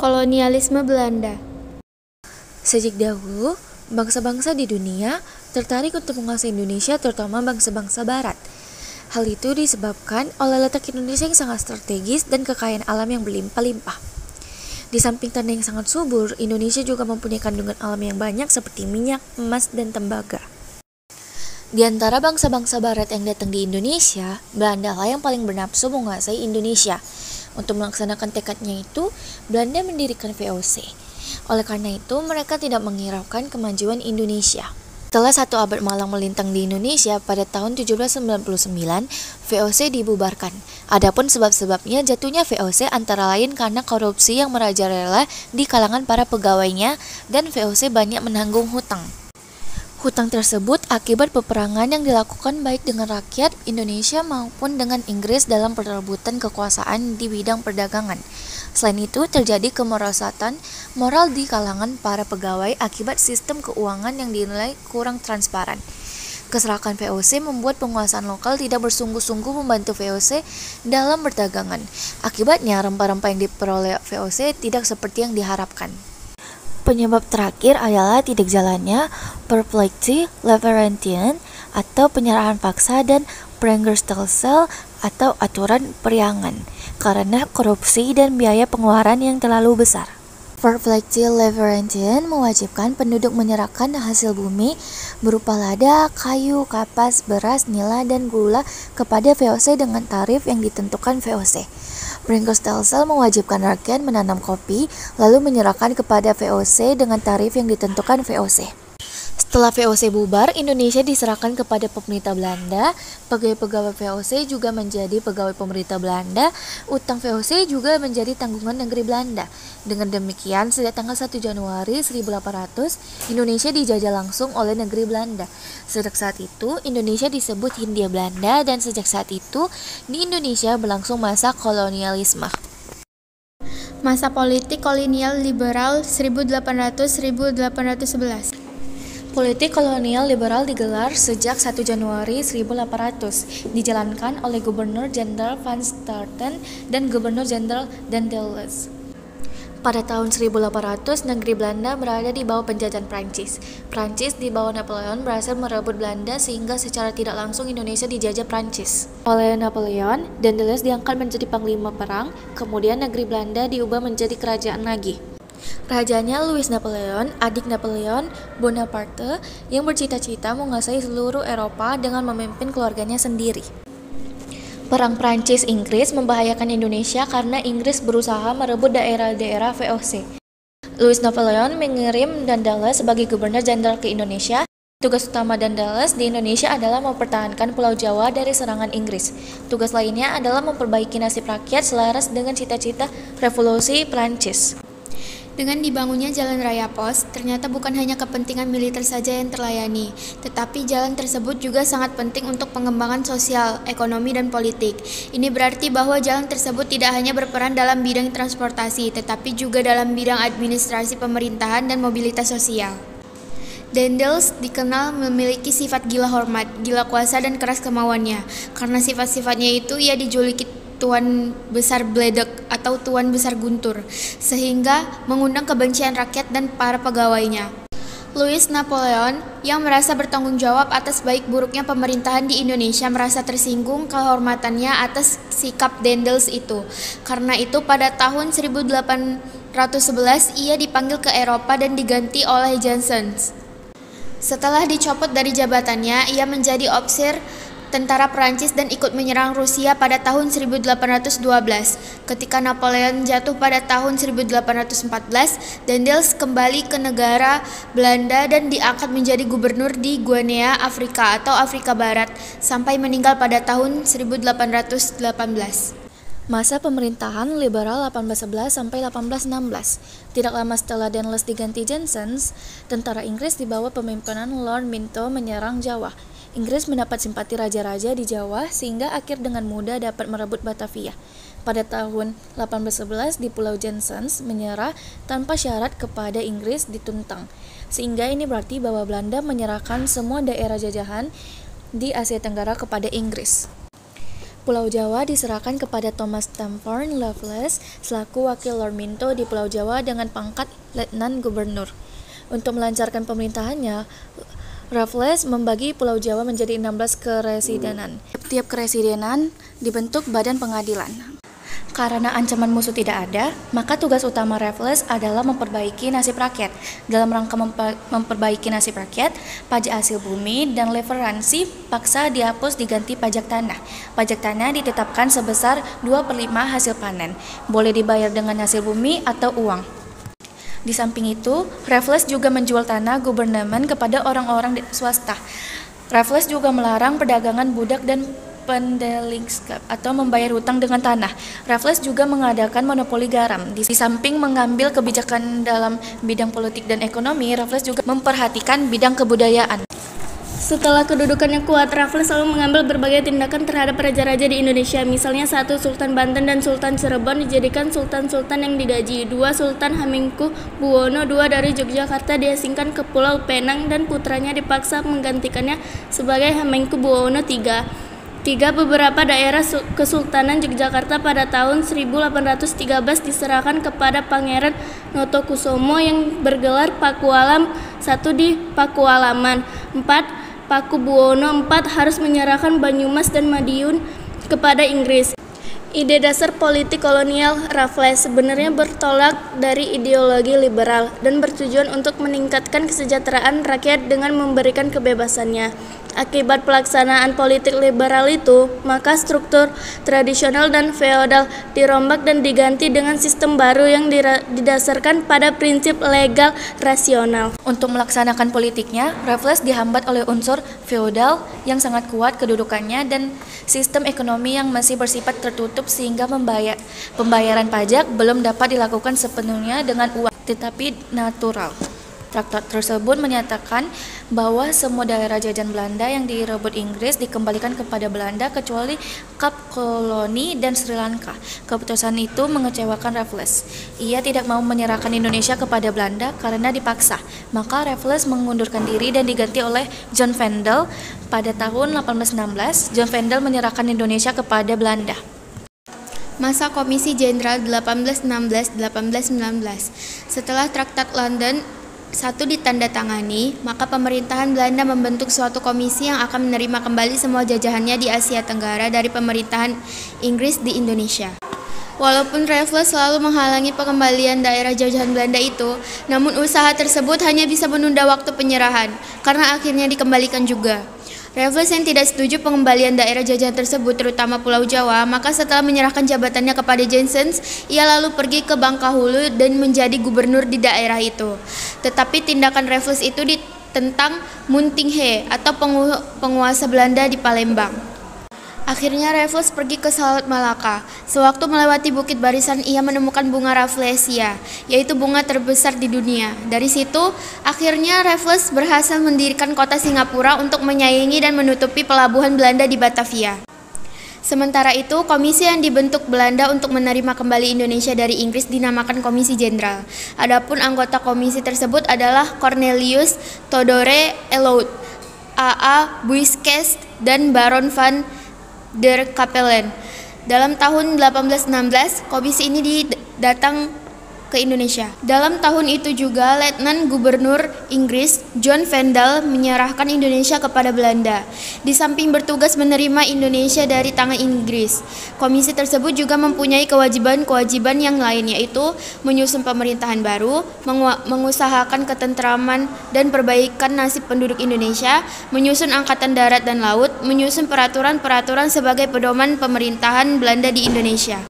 Kolonialisme Belanda. Sejak dahulu, bangsa-bangsa di dunia tertarik untuk menguasai Indonesia, terutama bangsa-bangsa Barat. Hal itu disebabkan oleh letak Indonesia yang sangat strategis dan kekayaan alam yang berlimpah-limpah. Di samping tanah yang sangat subur, Indonesia juga mempunyai kandungan alam yang banyak seperti minyak, emas, dan tembaga. Di antara bangsa-bangsa Barat yang datang di Indonesia, Belanda lah yang paling bernafsu menguasai Indonesia. Untuk melaksanakan tekadnya itu, Belanda mendirikan VOC. Oleh karena itu, mereka tidak menghiraukan kemajuan Indonesia. Setelah 1 abad malang melintang di Indonesia, pada tahun 1799, VOC dibubarkan. Adapun sebab-sebabnya jatuhnya VOC antara lain karena korupsi yang merajalela di kalangan para pegawainya dan VOC banyak menanggung hutang. Hutang tersebut akibat peperangan yang dilakukan baik dengan rakyat Indonesia maupun dengan Inggris dalam perebutan kekuasaan di bidang perdagangan. Selain itu, terjadi kemerosatan moral di kalangan para pegawai akibat sistem keuangan yang dinilai kurang transparan. Keserakan VOC membuat penguasaan lokal tidak bersungguh-sungguh membantu VOC dalam perdagangan. Akibatnya, rempah-rempah yang diperoleh VOC tidak seperti yang diharapkan. Penyebab terakhir adalah tidak jalannya perpleksi Leverentian atau penyerahan paksa dan Prengerstelsel atau aturan periangan karena korupsi dan biaya pengeluaran yang terlalu besar. Perpleksi Leverentian mewajibkan penduduk menyerahkan hasil bumi berupa lada, kayu, kapas, beras, nila, dan gula kepada VOC dengan tarif yang ditentukan VOC. Prengerstelsel mewajibkan rakyat menanam kopi, lalu menyerahkan kepada VOC dengan tarif yang ditentukan VOC. Setelah VOC bubar, Indonesia diserahkan kepada pemerintah Belanda. Pegawai-pegawai VOC juga menjadi pegawai pemerintah Belanda. Utang VOC juga menjadi tanggungan negeri Belanda. Dengan demikian, sejak tanggal 1 Januari 1800, Indonesia dijajah langsung oleh negeri Belanda. Sejak saat itu, Indonesia disebut Hindia Belanda dan sejak saat itu, di Indonesia berlangsung masa kolonialisme. Masa politik kolonial liberal 1800-1811. Politik kolonial liberal digelar sejak 1 Januari 1800, dijalankan oleh Gubernur Jenderal Van Straten dan Gubernur Jenderal Daendels. Pada tahun 1800, negeri Belanda berada di bawah penjajahan Prancis. Prancis di bawah Napoleon berhasil merebut Belanda sehingga secara tidak langsung Indonesia dijajah Prancis. Oleh Napoleon, Daendels diangkat menjadi panglima perang, kemudian negeri Belanda diubah menjadi kerajaan lagi. Rajanya Louis Napoleon, adik Napoleon Bonaparte, yang bercita-cita menguasai seluruh Eropa dengan memimpin keluarganya sendiri. Perang Prancis-Inggris membahayakan Indonesia karena Inggris berusaha merebut daerah-daerah VOC. Louis Napoleon mengirim Daendels sebagai gubernur jenderal ke Indonesia. Tugas utama Daendels di Indonesia adalah mempertahankan Pulau Jawa dari serangan Inggris. Tugas lainnya adalah memperbaiki nasib rakyat selaras dengan cita-cita revolusi Prancis. Dengan dibangunnya jalan raya pos, ternyata bukan hanya kepentingan militer saja yang terlayani, tetapi jalan tersebut juga sangat penting untuk pengembangan sosial, ekonomi, dan politik. Ini berarti bahwa jalan tersebut tidak hanya berperan dalam bidang transportasi, tetapi juga dalam bidang administrasi pemerintahan dan mobilitas sosial. Daendels dikenal memiliki sifat gila hormat, gila kuasa, dan keras kemauannya. Karena sifat-sifatnya itu, ia dijuluki Tuan Besar Bledek atau Tuan Besar Guntur, sehingga mengundang kebencian rakyat dan para pegawainya. Louis Napoleon yang merasa bertanggung jawab atas baik buruknya pemerintahan di Indonesia merasa tersinggung kehormatannya atas sikap Daendels itu. Karena itu pada tahun 1811 ia dipanggil ke Eropa dan diganti oleh Johnson. Setelah dicopot dari jabatannya, ia menjadi ofisir tentara Prancis dan ikut menyerang Rusia pada tahun 1812. Ketika Napoleon jatuh pada tahun 1814, Daendels kembali ke negara Belanda dan diangkat menjadi gubernur di Guinea, Afrika atau Afrika Barat sampai meninggal pada tahun 1818. Masa pemerintahan liberal 1811 sampai 1816. Tidak lama setelah Daendels diganti Johnson, tentara Inggris di bawah pemimpinan Lord Minto menyerang Jawa. Inggris mendapat simpati raja-raja di Jawa sehingga akhir dengan mudah dapat merebut Batavia. Pada tahun 1811 di Pulau Johnson menyerah tanpa syarat kepada Inggris di Tuntang. Sehingga ini berarti bahwa Belanda menyerahkan semua daerah jajahan di Asia Tenggara kepada Inggris. Pulau Jawa diserahkan kepada Thomas Stamford Raffles selaku Wakil Lord Minto di Pulau Jawa dengan pangkat Letnan Gubernur. Untuk melancarkan pemerintahannya, Raffles membagi Pulau Jawa menjadi 16 keresidenan. Tiap keresidenan dibentuk badan pengadilan. Karena ancaman musuh tidak ada, maka tugas utama Raffles adalah memperbaiki nasib rakyat. Dalam rangka memperbaiki nasib rakyat, pajak hasil bumi dan leveransi paksa dihapus diganti pajak tanah. Pajak tanah ditetapkan sebesar 2/5 hasil panen, boleh dibayar dengan hasil bumi atau uang. Di samping itu, Raffles juga menjual tanah gubernemen kepada orang-orang swasta. Raffles juga melarang perdagangan budak dan pendelingskap atau membayar hutang dengan tanah. Raffles juga mengadakan monopoli garam. Di samping mengambil kebijakan dalam bidang politik dan ekonomi, Raffles juga memperhatikan bidang kebudayaan. Setelah kedudukannya kuat, Raffles selalu mengambil berbagai tindakan terhadap raja-raja di Indonesia. Misalnya 1. Sultan Banten dan Sultan Cirebon dijadikan sultan-sultan yang digaji. 2. Sultan Hamengkubuwono II dari Yogyakarta diasingkan ke Pulau Penang dan putranya dipaksa menggantikannya sebagai Hamengkubuwono III. 3. Beberapa daerah Kesultanan Yogyakarta pada tahun 1813 diserahkan kepada Pangeran Notokusumo yang bergelar Pakualam I di Pakualaman. 4. Pakubuwono IV harus menyerahkan Banyumas dan Madiun kepada Inggris. Ide dasar politik kolonial Raffles sebenarnya bertolak dari ideologi liberal dan bertujuan untuk meningkatkan kesejahteraan rakyat dengan memberikan kebebasannya. Akibat pelaksanaan politik liberal itu, maka struktur tradisional dan feodal dirombak dan diganti dengan sistem baru yang didasarkan pada prinsip legal rasional. Untuk melaksanakan politiknya, Raffles dihambat oleh unsur feodal yang sangat kuat kedudukannya dan sistem ekonomi yang masih bersifat tertutup sehingga pembayaran pajak belum dapat dilakukan sepenuhnya dengan uang, tetapi natural. Traktat tersebut menyatakan bahwa semua daerah jajahan Belanda yang direbut Inggris dikembalikan kepada Belanda kecuali Kap Koloni dan Sri Lanka. Keputusan itu mengecewakan Raffles. Ia tidak mau menyerahkan Indonesia kepada Belanda karena dipaksa. Maka Raffles mengundurkan diri dan diganti oleh John Vendel. Pada tahun 1816, John Vendel menyerahkan Indonesia kepada Belanda. Masa Komisi Jenderal 1816-1819. Setelah Traktat London I ditandatangani, maka pemerintahan Belanda membentuk suatu komisi yang akan menerima kembali semua jajahannya di Asia Tenggara dari pemerintahan Inggris di Indonesia. Walaupun Raffles selalu menghalangi pengembalian daerah jajahan Belanda itu, namun usaha tersebut hanya bisa menunda waktu penyerahan, karena akhirnya dikembalikan juga. Raffles yang tidak setuju pengembalian daerah jajahan tersebut, terutama Pulau Jawa, maka setelah menyerahkan jabatannya kepada Jansen, ia lalu pergi ke Bangkahulu dan menjadi gubernur di daerah itu. Tetapi tindakan Raffles itu ditentang Muntinghe atau penguasa Belanda di Palembang. Akhirnya Raffles pergi ke Selat Malaka. Sewaktu melewati Bukit Barisan, ia menemukan bunga Rafflesia, yaitu bunga terbesar di dunia. Dari situ, akhirnya Raffles berhasil mendirikan kota Singapura untuk menyaingi dan menutupi pelabuhan Belanda di Batavia. Sementara itu, komisi yang dibentuk Belanda untuk menerima kembali Indonesia dari Inggris dinamakan Komisi Jenderal. Adapun anggota komisi tersebut adalah Cornelius Theodore Elout, A.A. Buyscke, dan Baron van der Capellen. Dalam tahun 1816, komisi ini datang ke Indonesia. Dalam tahun itu juga, Letnan Gubernur Inggris John Vendel menyerahkan Indonesia kepada Belanda. Di samping bertugas menerima Indonesia dari tangan Inggris, komisi tersebut juga mempunyai kewajiban-kewajiban yang lain, yaitu menyusun pemerintahan baru, mengusahakan ketentraman dan perbaikan nasib penduduk Indonesia, menyusun angkatan darat dan laut, menyusun peraturan-peraturan sebagai pedoman pemerintahan Belanda di Indonesia.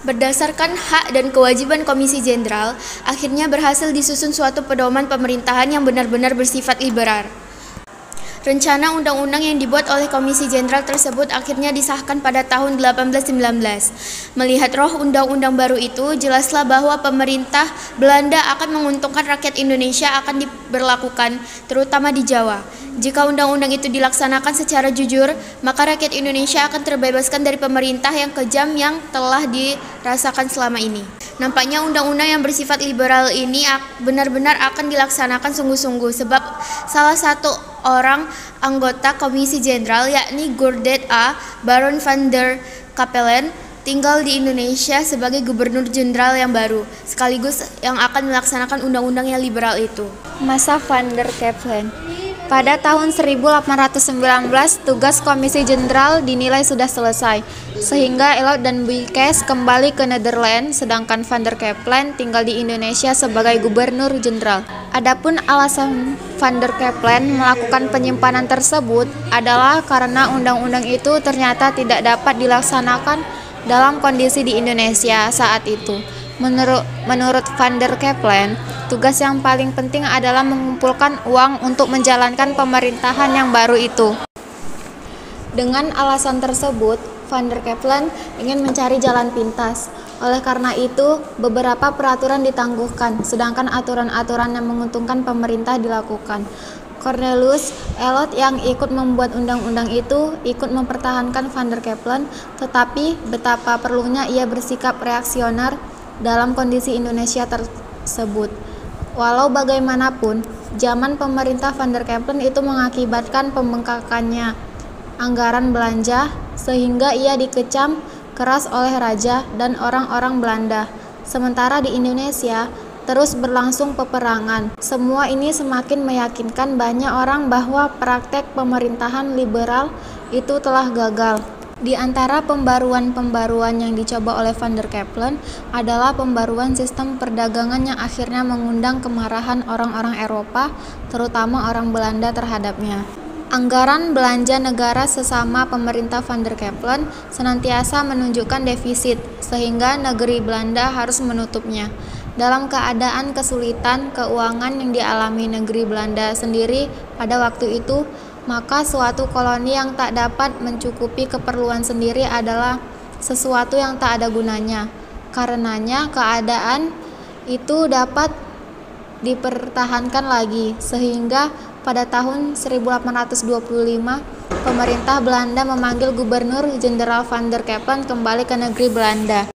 Berdasarkan hak dan kewajiban Komisi Jenderal, akhirnya berhasil disusun suatu pedoman pemerintahan yang benar-benar bersifat liberal. Rencana undang-undang yang dibuat oleh Komisi Jenderal tersebut akhirnya disahkan pada tahun 1819. Melihat roh undang-undang baru itu, jelaslah bahwa pemerintah Belanda akan menguntungkan rakyat Indonesia akan diberlakukan, terutama di Jawa. Jika undang-undang itu dilaksanakan secara jujur, maka rakyat Indonesia akan terbebaskan dari pemerintah yang kejam yang telah dirasakan selama ini. Nampaknya undang-undang yang bersifat liberal ini benar-benar akan dilaksanakan sungguh-sungguh, sebab salah satu orang anggota Komisi Jenderal, yakni Gordet A. Baron van der Capellen tinggal di Indonesia sebagai gubernur jenderal yang baru, sekaligus yang akan melaksanakan undang-undang yang liberal itu. Masa Van der Capellen. Pada tahun 1819, tugas Komisi Jenderal dinilai sudah selesai, sehingga Elot dan Buykes kembali ke Nederland, sedangkan Van der Capellen tinggal di Indonesia sebagai gubernur jenderal. Adapun alasan Van der Capellen melakukan penyimpanan tersebut adalah karena undang-undang itu ternyata tidak dapat dilaksanakan dalam kondisi di Indonesia saat itu. Menurut Van der Capellen, tugas yang paling penting adalah mengumpulkan uang untuk menjalankan pemerintahan yang baru itu. Dengan alasan tersebut, Van der Capellen ingin mencari jalan pintas. Oleh karena itu, beberapa peraturan ditangguhkan, sedangkan aturan-aturan yang menguntungkan pemerintah dilakukan. Cornelius Elot yang ikut membuat undang-undang itu ikut mempertahankan Van der Capellen, tetapi betapa perlunya ia bersikap reaksioner dalam kondisi Indonesia tersebut. Walau bagaimanapun, zaman pemerintah Van der Capellen itu mengakibatkan pembengkakannya anggaran belanja, sehingga ia dikecam keras oleh raja dan orang-orang Belanda. Sementara di Indonesia terus berlangsung peperangan. Semua ini semakin meyakinkan banyak orang bahwa praktek pemerintahan liberal itu telah gagal. Di antara pembaruan-pembaruan yang dicoba oleh Van der Capellen adalah pembaruan sistem perdagangan yang akhirnya mengundang kemarahan orang-orang Eropa, terutama orang Belanda terhadapnya. Anggaran belanja negara sesama pemerintah Van der Capellen senantiasa menunjukkan defisit, sehingga negeri Belanda harus menutupnya. Dalam keadaan kesulitan keuangan yang dialami negeri Belanda sendiri pada waktu itu, maka suatu koloni yang tak dapat mencukupi keperluan sendiri adalah sesuatu yang tak ada gunanya. Karenanya keadaan itu dapat dipertahankan lagi, sehingga pada tahun 1825 pemerintah Belanda memanggil Gubernur Jenderal Van der Capellen kembali ke negeri Belanda.